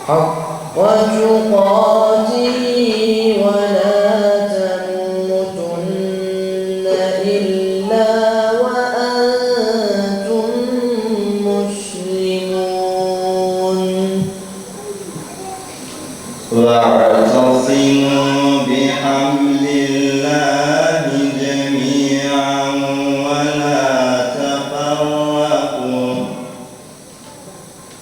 حق تقاته ولا تموتن إلا وأنتم مسلمون واعتصموا بحبل الله جميعا ولا تفرقوا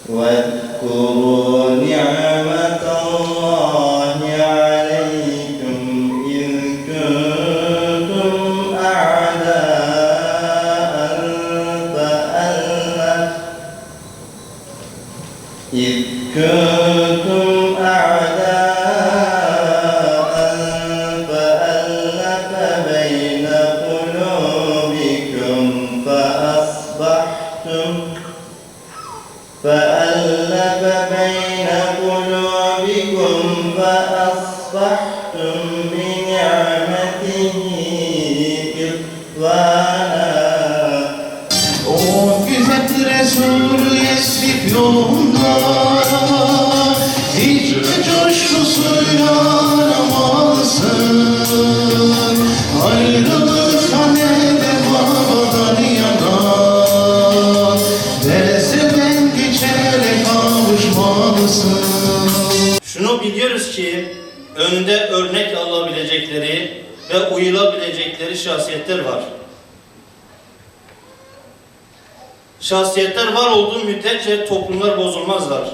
واذكروا نعمة الله عليكم إذ كنتم أعداء فألف بين قلوبكم فأصبحتم بنعمته إخوانا. O güzel Resul Yesrib yolunda hicret coşkusuyla aramalısın. Ayrılık hanede babadan yana Derseden geçerek kavuşmalısın. Şunu biliyoruz ki önde örnek alabilecekleri ve uyulabilecekleri şahsiyetler var. Şahsiyetler var olduğu müddetçe toplumlar bozulmazlar.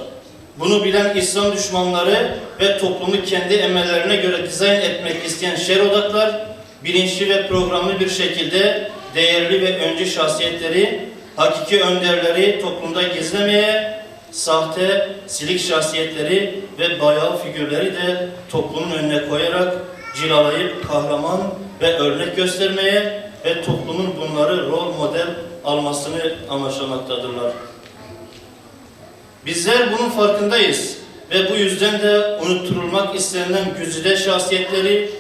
Bunu bilen İslam düşmanları ve toplumu kendi emellerine göre dizayn etmek isteyen şer odaklar, bilinçli ve programlı bir şekilde değerli ve öncü şahsiyetleri, hakiki önderleri toplumda gizlemeye, sahte, silik şahsiyetleri ve bayağı figürleri de toplumun önüne koyarak cilalayıp kahraman ve örnek göstermeye ve toplumun bunları rol model almasını amaçlamaktadırlar. Bizler bunun farkındayız ve bu yüzden de unutturulmak istenilen güzide şahsiyetleri,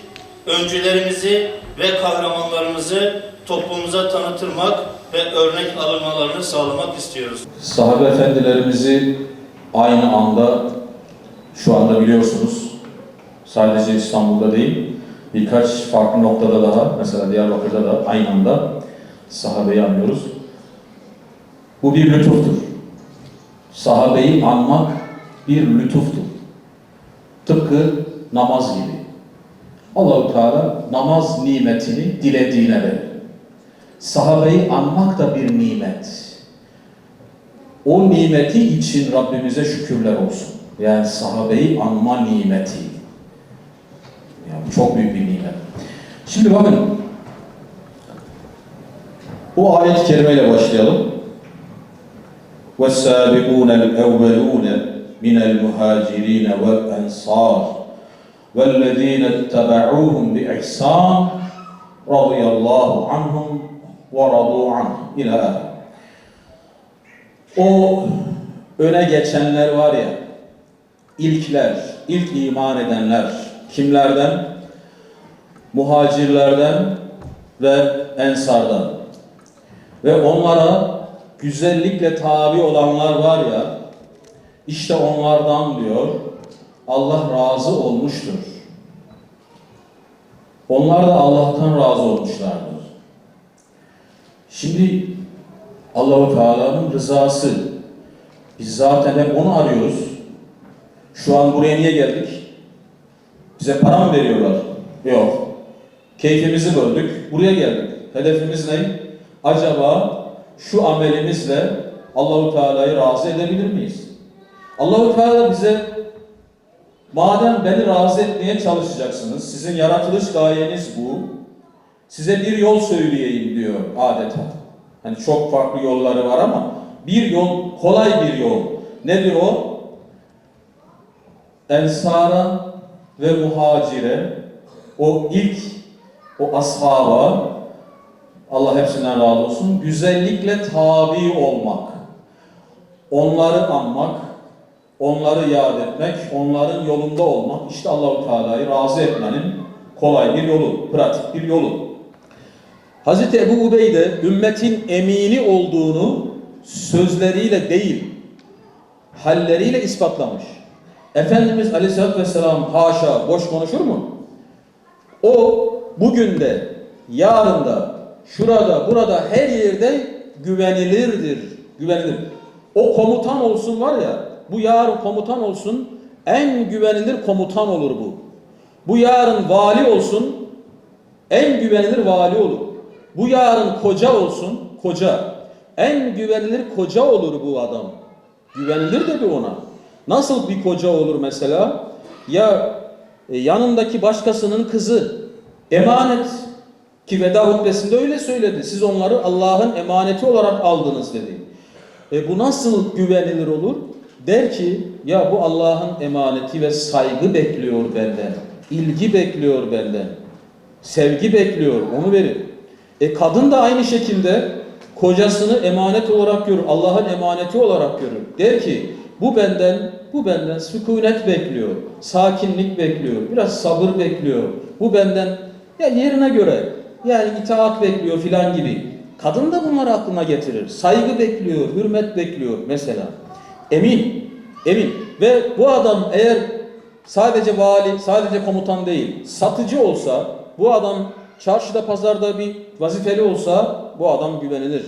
öncülerimizi ve kahramanlarımızı toplumumuza tanıtırmak ve örnek alınmalarını sağlamak istiyoruz. Sahabe efendilerimizi aynı anda şu anda biliyorsunuz, sadece İstanbul'da değil, birkaç farklı noktada daha, mesela Diyarbakır'da da aynı anda sahabeyi anıyoruz. Bu bir lütuftur. Sahabeyi anmak bir lütuftur. Tıpkı namaz gibi. Allah-u Teala namaz nimetini dilediğine verir. Sahabeyi anmak da bir nimet. O nimeti için Rabbimize şükürler olsun. Yani sahabeyi anma nimeti. Yani çok büyük bir nimet. Şimdi bakın, bu ayet-i kerimeyle başlayalım. وَالسَّابِقُونَ الْاَوَّلُونَ مِنَ الْمُهَاجِرِينَ وَالْاَنْصَارِ وَالَّذ۪ينَ اتَّبَعُوهُمْ بِإِحْسَانٍ رَضِيَ اللّٰهُ عَنْهُمْ وَرَضُوا عَنْهُ İlâ. O öne geçenler var ya, ilkler, ilk iman edenler, kimlerden? Muhacirlerden ve ensardan. Ve onlara güzellikle tabi olanlar var ya, işte onlardan diyor, Allah razı olmuştur. Onlar da Allah'tan razı olmuşlardır. Şimdi Allah-u Teala'nın rızası, biz zaten hep onu arıyoruz. Şu an buraya niye geldik? Bize para mı veriyorlar? Yok. Keyfimizi böldük, buraya geldik. Hedefimiz ne? Acaba şu amelimizle Allah-u Teala'yı razı edebilir miyiz? Allah-u Teala bize, madem beni razı etmeye çalışacaksınız, sizin yaratılış gayeniz bu, size bir yol söyleyeyim diyor adeta. Hani çok farklı yolları var ama bir yol, kolay bir yol. Nedir o? Ensara ve muhacire, o ilk, o ashaba, Allah hepsinden razı olsun, güzellikle tabi olmak, onları anmak, onları yad etmek, onların yolunda olmak, işte Allah-u Teala'yı razı etmenin kolay bir yolu, pratik bir yolu. Hazreti Ebu Ubeyde ümmetin emini olduğunu sözleriyle değil, halleriyle ispatlamış. Efendimiz Aleyhisselatü Vesselam haşa boş konuşur mu? O bugün de, yarın da, şurada, burada, her yerde güvenilirdir. Güvenilir. O komutan olsun var ya, bu yarın komutan olsun, en güvenilir komutan olur bu. Bu yarın vali olsun, en güvenilir vali olur. Bu yarın koca olsun, koca. En güvenilir koca olur bu adam. Güvenilir dedi ona. Nasıl bir koca olur mesela? Ya yanındaki başkasının kızı, emanet. Ki veda hutbesinde öyle söyledi. Siz onları Allah'ın emaneti olarak aldınız dedi. Bu nasıl güvenilir olur? Der ki ya bu Allah'ın emaneti ve saygı bekliyor benden. İlgi bekliyor benden. Sevgi bekliyor. Onu verir. Kadın da aynı şekilde kocasını emanet olarak görür. Allah'ın emaneti olarak görür. Der ki bu benden sükunet bekliyor. Sakinlik bekliyor. Biraz sabır bekliyor. Bu benden ya yerine göre yani itaat bekliyor filan gibi. Kadın da bunları aklına getirir. Saygı bekliyor, hürmet bekliyor mesela. Emin. Ve bu adam eğer sadece vali, sadece komutan değil, satıcı olsa, bu adam çarşıda, pazarda bir vazifeli olsa, bu adam güvenilir.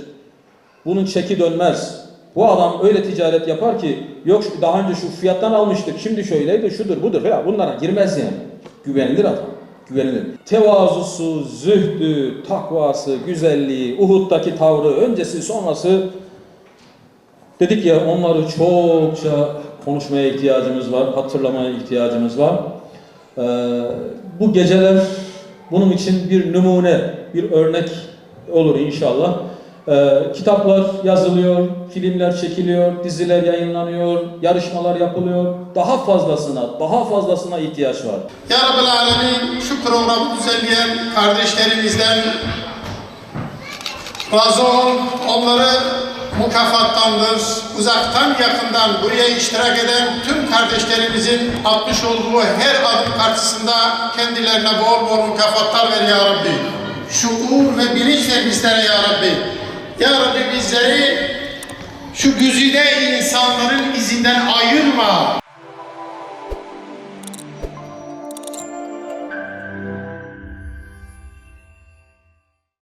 Bunun çeki dönmez. Bu adam öyle ticaret yapar ki, yok daha önce şu fiyattan almıştık, şimdi şöyleydi, şudur, budur falan. Bunlara girmez yani. Güvenilir adam. Güvenilir. Tevazusu, zühdü, takvası, güzelliği, Uhud'daki tavrı, öncesi, sonrası. Dedik ya onları çokça konuşmaya ihtiyacımız var, hatırlamaya ihtiyacımız var. Bu geceler bunun için bir numune, bir örnek olur inşallah. Kitaplar yazılıyor, filmler çekiliyor, diziler yayınlanıyor, yarışmalar yapılıyor. Daha fazlasına ihtiyaç var. Ya Rabbel Alemin, şu programı düzenleyen kardeşlerimizden razı ol, onları mukafatlandır. Uzaktan yakından buraya iştirak eden tüm kardeşlerimizin atmış olduğu her adım karşısında kendilerine bol bol mükafatlar ver ya Rabbi. Şuur ve bilinç ver bizlere ya Rabbi. Ya Rabbi bizleri şu güzide insanların izinden ayırma.